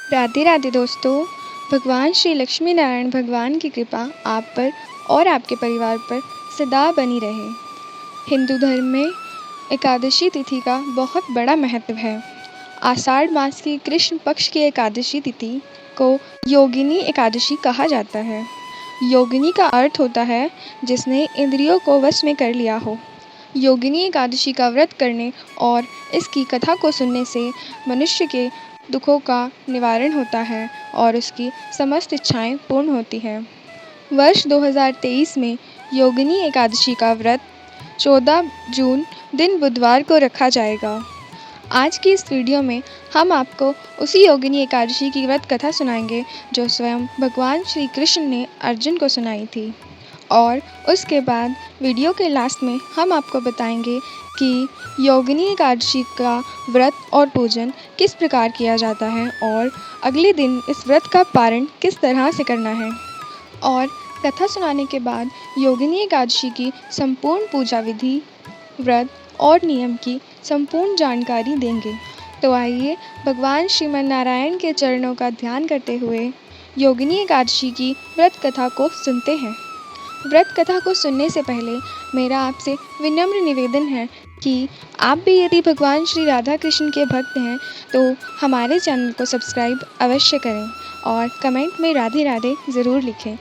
राधे राधे दोस्तों। भगवान श्री लक्ष्मी नारायण भगवान की कृपा आप पर और आपके परिवार पर सदा बनी रहे। हिंदू धर्म में एकादशी तिथि का बहुत बड़ा महत्व है। आषाढ़ मास की कृष्ण पक्ष की एकादशी तिथि को योगिनी एकादशी कहा जाता है। योगिनी का अर्थ होता है जिसने इंद्रियों को वश में कर लिया हो। योगिनी एकादशी का व्रत करने और इसकी कथा को सुनने से मनुष्य के दुखों का निवारण होता है और उसकी समस्त इच्छाएं पूर्ण होती हैं। वर्ष 2023 में योगिनी एकादशी का व्रत 14 जून दिन बुधवार को रखा जाएगा। आज की इस वीडियो में हम आपको उसी योगिनी एकादशी की व्रत कथा सुनाएंगे जो स्वयं भगवान श्री कृष्ण ने अर्जुन को सुनाई थी। और उसके बाद वीडियो के लास्ट में हम आपको बताएंगे कि योगिनी एकादशी का व्रत और पूजन किस प्रकार किया जाता है और अगले दिन इस व्रत का पारण किस तरह से करना है। और कथा सुनाने के बाद योगिनी एकादशी की संपूर्ण पूजा विधि, व्रत और नियम की संपूर्ण जानकारी देंगे। तो आइए भगवान श्रीमन नारायण के चरणों का ध्यान करते हुए योगिनी एकादशी की व्रत कथा को सुनते हैं। व्रत कथा को सुनने से पहले मेरा आपसे विनम्र निवेदन है कि आप भी यदि भगवान श्री राधा कृष्ण के भक्त हैं तो हमारे चैनल को सब्सक्राइब अवश्य करें और कमेंट में राधे राधे ज़रूर लिखें।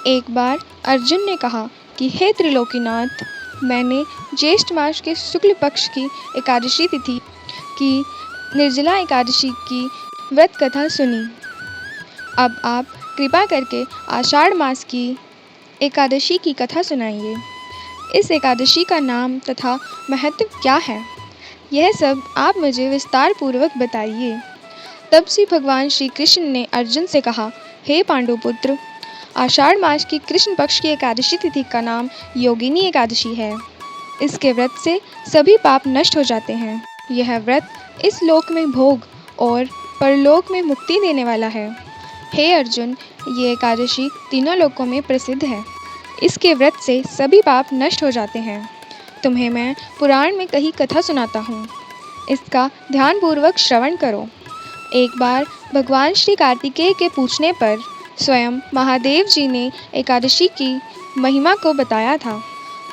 एक बार अर्जुन ने कहा कि हे त्रिलोकीनाथ, मैंने ज्येष्ठ मास के शुक्ल पक्ष की एकादशी तिथि की निर्जला एकादशी की व्रत कथा सुनी। अब आप कृपा करके आषाढ़ मास की एकादशी की कथा सुनाइए। इस एकादशी का नाम तथा महत्व क्या है, यह सब आप मुझे विस्तार पूर्वक बताइए। तब से भगवान श्री कृष्ण ने अर्जुन से कहा, हे पांडुपुत्र, आषाढ़ मास की कृष्ण पक्ष की एकादशी तिथि का नाम योगिनी एकादशी है। इसके व्रत से सभी पाप नष्ट हो जाते हैं। यह व्रत इस लोक में भोग और परलोक में मुक्ति देने वाला है। हे अर्जुन, ये एकादशी तीनों लोकों में प्रसिद्ध है। इसके व्रत से सभी पाप नष्ट हो जाते हैं। तुम्हें मैं पुराण में कही कथा सुनाता हूँ, इसका ध्यानपूर्वक श्रवण करो। एक बार भगवान श्री कार्तिकेय के पूछने पर स्वयं महादेव जी ने एकादशी की महिमा को बताया था,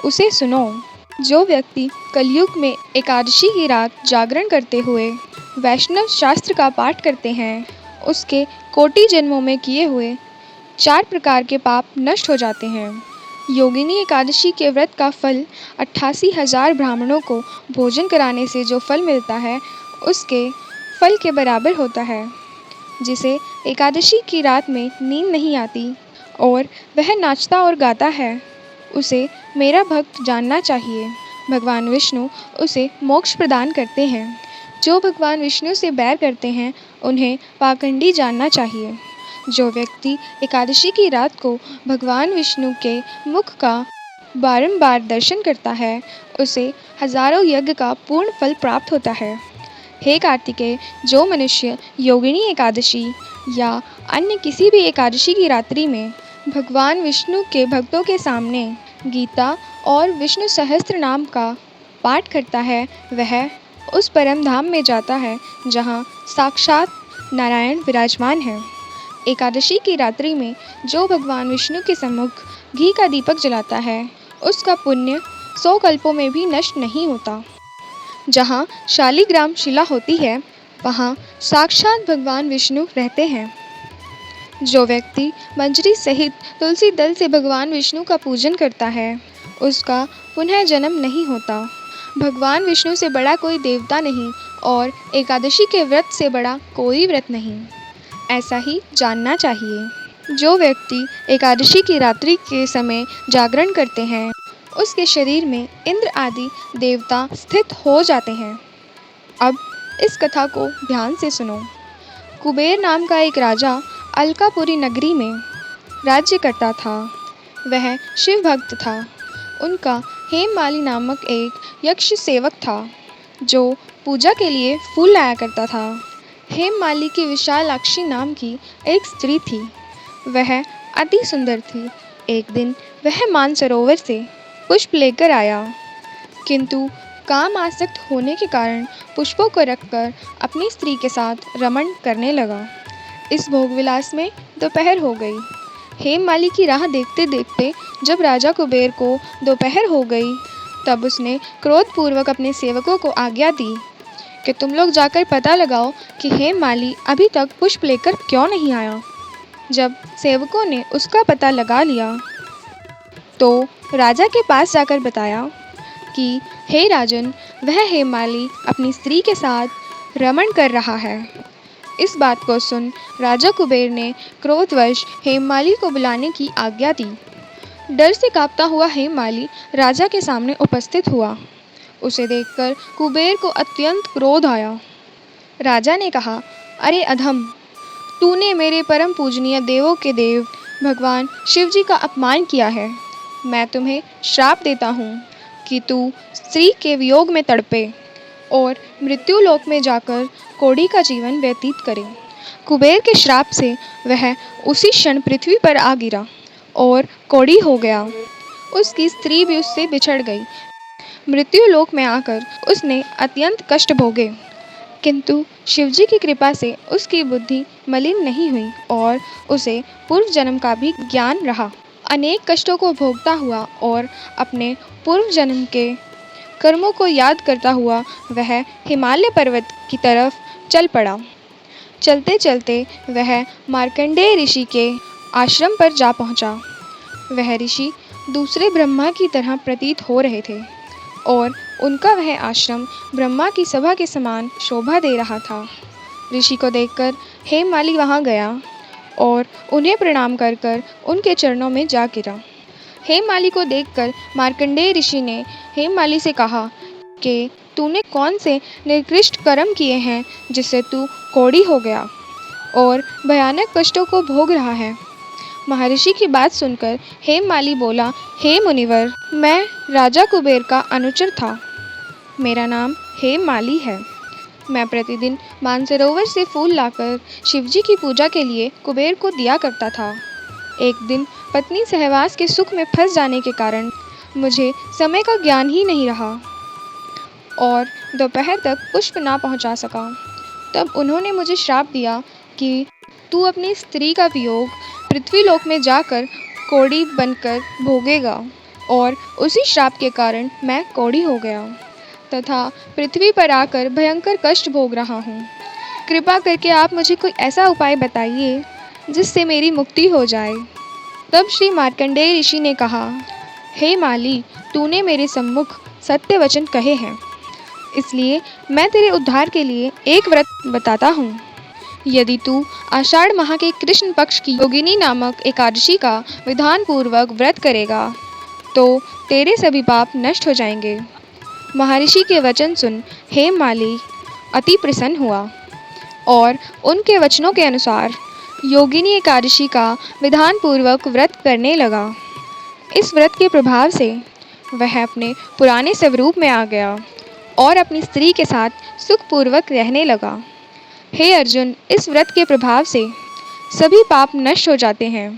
उसे सुनो। जो व्यक्ति कलयुग में एकादशी की रात जागरण करते हुए वैष्णव शास्त्र का पाठ करते हैं, उसके कोटि जन्मों में किए हुए 4 प्रकार के पाप नष्ट हो जाते हैं। योगिनी एकादशी के व्रत का फल 88,000 ब्राह्मणों को भोजन कराने से जो फल मिलता है, उसके फल के बराबर होता है। जिसे एकादशी की रात में नींद नहीं आती और वह नाचता और गाता है, उसे मेरा भक्त जानना चाहिए। भगवान विष्णु उसे मोक्ष प्रदान करते हैं। जो भगवान विष्णु से बैर करते हैं, उन्हें पाखंडी जानना चाहिए। जो व्यक्ति एकादशी की रात को भगवान विष्णु के मुख का बारंबार दर्शन करता है, उसे हजारों यज्ञ का पूर्ण फल प्राप्त होता है। हे कार्तिकेय, जो मनुष्य योगिनी एकादशी या अन्य किसी भी एकादशी की रात्रि में भगवान विष्णु के भक्तों के सामने गीता और विष्णु सहस्त्र नाम का पाठ करता है, वह उस परम धाम में जाता है जहाँ साक्षात नारायण विराजमान है। एकादशी की रात्रि में जो भगवान विष्णु के सम्मुख घी का दीपक जलाता है, उसका पुण्य 100 कल्पों में भी नष्ट नहीं होता। जहाँ शालिग्राम शिला होती है, वहाँ साक्षात भगवान विष्णु रहते हैं। जो व्यक्ति मंजरी सहित तुलसी दल से भगवान विष्णु का पूजन करता है, उसका पुनः जन्म नहीं होता। भगवान विष्णु से बड़ा कोई देवता नहीं और एकादशी के व्रत से बड़ा कोई व्रत नहीं, ऐसा ही जानना चाहिए। जो व्यक्ति एकादशी की रात्रि के समय जागरण करते हैं, उसके शरीर में इंद्र आदि देवता स्थित हो जाते हैं। अब इस कथा को ध्यान से सुनो। कुबेर नाम का एक राजा अलकापुरी नगरी में राज्य करता था। वह शिव भक्त था। उनका हेममाली नामक एक यक्ष सेवक था जो पूजा के लिए फूल लाया करता था। हेममाली की विशालाक्षी नाम की एक स्त्री थी। वह अति सुंदर थी। एक दिन वह मानसरोवर से पुष्प लेकर आया, किंतु काम आसक्त होने के कारण पुष्पों को रखकर अपनी स्त्री के साथ रमण करने लगा। इस भोगविलास में दोपहर हो गई। हेममाली की राह देखते देखते जब राजा कुबेर को दोपहर हो गई, तब उसने क्रोधपूर्वक अपने सेवकों को आज्ञा दी कि तुम लोग जाकर पता लगाओ कि हेममाली अभी तक पुष्प लेकर क्यों नहीं आया। जब सेवकों ने उसका पता लगा लिया तो राजा के पास जाकर बताया कि हे राजन, वह हेममाली अपनी स्त्री के साथ रमण कर रहा है। इस बात को सुन राजा कुबेर ने क्रोधवश हेममाली को बुलाने की आज्ञा दी। डर से कांपता हुआ हेममाली राजा के सामने उपस्थित हुआ। उसे देखकर कुबेर को अत्यंत क्रोध आया। राजा ने कहा, अरे अधम, तूने मेरे परम पूजनीय देवों के देव भगवान शिव जी का अपमान किया है। मैं तुम्हें श्राप देता हूँ कि तू स्त्री के वियोग में तड़पे और मृत्यु लोक में जाकर कोढ़ी का जीवन व्यतीत करे। कुबेर के श्राप से वह उसी क्षण पृथ्वी पर आ गिरा और कोढ़ी हो गया। उसकी स्त्री भी उससे बिछड़ गई। मृत्यु लोक में आकर उसने अत्यंत कष्ट भोगे, किंतु शिवजी की कृपा से उसकी बुद्धि मलिन नहीं हुई और उसे पूर्व जन्म का भी ज्ञान रहा। अनेक कष्टों को भोगता हुआ और अपने पूर्व जन्म के कर्मों को याद करता हुआ वह हिमालय पर्वत की तरफ चल पड़ा। चलते चलते वह मार्कंडेय ऋषि के आश्रम पर जा पहुंचा। वह ऋषि दूसरे ब्रह्मा की तरह प्रतीत हो रहे थे और उनका वह आश्रम ब्रह्मा की सभा के समान शोभा दे रहा था। ऋषि को देखकर हेममाली वहां गया और उन्हें प्रणाम कर कर उनके चरणों में जा गिरा। हेममाली को देखकर मार्कंडेय ऋषि ने हेममाली से कहा कि तूने कौन से निकृष्ट कर्म किए हैं जिससे तू कोढ़ी हो गया और भयानक कष्टों को भोग रहा है। महर्षि की बात सुनकर हेममाली बोला, हे मुनिवर, मैं राजा कुबेर का अनुचर था। मेरा नाम हेममाली है। मैं प्रतिदिन मानसरोवर से फूल लाकर शिवजी की पूजा के लिए कुबेर को दिया करता था। एक दिन पत्नी सहवास के सुख में फंस जाने के कारण मुझे समय का ज्ञान ही नहीं रहा और दोपहर तक पुष्प ना पहुंचा सका। तब उन्होंने मुझे श्राप दिया कि तू अपनी स्त्री का वियोग पृथ्वीलोक में जाकर कोढ़ी बनकर भोगेगा और उसी श्राप के कारण मैं कोढ़ी हो गया तथा पृथ्वी पर आकर भयंकर कष्ट भोग रहा हूँ। कृपा करके आप मुझे कोई ऐसा उपाय बताइए जिससे मेरी मुक्ति हो जाए। तब श्री मार्कंडेय ऋषि ने कहा, हे माली, तूने मेरे सम्मुख सत्य वचन कहे हैं, इसलिए मैं तेरे उद्धार के लिए एक व्रत बताता हूँ। यदि तू आषाढ़ माह के कृष्ण पक्ष की योगिनी नामक एकादशी का विधान पूर्वक व्रत करेगा तो तेरे सभी पाप नष्ट हो जाएंगे। महर्षि के वचन सुन हेममाली अति प्रसन्न हुआ और उनके वचनों के अनुसार योगिनी एकादशी का विधान पूर्वक व्रत करने लगा। इस व्रत के प्रभाव से वह अपने पुराने स्वरूप में आ गया और अपनी स्त्री के साथ सुखपूर्वक रहने लगा। हे अर्जुन, इस व्रत के प्रभाव से सभी पाप नष्ट हो जाते हैं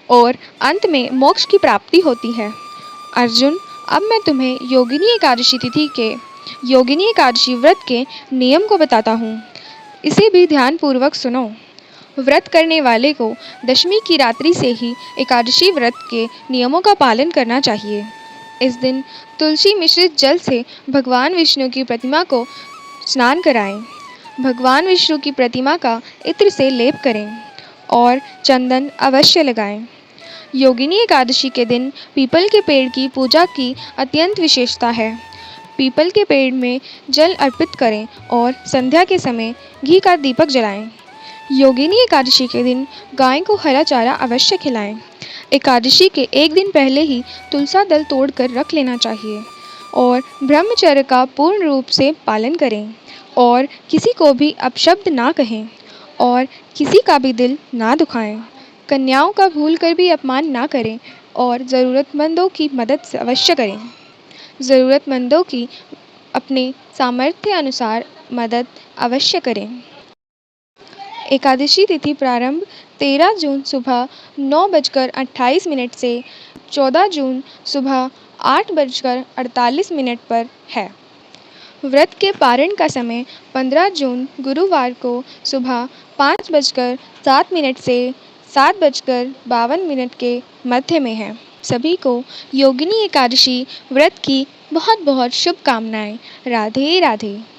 और अंत में मोक्ष की प्राप्ति होती है। अर्जुन, अब मैं तुम्हें योगिनी एकादशी तिथि के योगिनी एकादशी व्रत के नियम को बताता हूँ। इसे भी ध्यानपूर्वक सुनो। व्रत करने वाले को दशमी की रात्रि से ही एकादशी व्रत के नियमों का पालन करना चाहिए। इस दिन तुलसी मिश्रित जल से भगवान विष्णु की प्रतिमा को स्नान कराएं। भगवान विष्णु की प्रतिमा का इत्र से लेप करें और चंदन अवश्य लगाएं। योगिनी एकादशी के दिन पीपल के पेड़ की पूजा की अत्यंत विशेषता है। पीपल के पेड़ में जल अर्पित करें और संध्या के समय घी का दीपक जलाएं। योगिनी एकादशी के दिन गाय को हरा चारा अवश्य खिलाएं। एकादशी के एक दिन पहले ही तुलसा दल तोड़कर रख लेना चाहिए और ब्रह्मचर्य का पूर्ण रूप से पालन करें और किसी को भी अपशब्द ना कहें और किसी का भी दिल ना दुखाएं। कन्याओं का भूल कर भी अपमान ना करें और ज़रूरतमंदों की मदद अवश्य करें। ज़रूरतमंदों की अपने सामर्थ्य अनुसार मदद अवश्य करें। एकादशी तिथि प्रारंभ 13 जून सुबह 9:28 से 14 जून सुबह 8:48 पर है। व्रत के पारण का समय 15 जून गुरुवार को सुबह 5:07 से 7:52 के मध्य में है। सभी को योगिनी एकादशी व्रत की बहुत बहुत शुभकामनाएं। राधे राधे।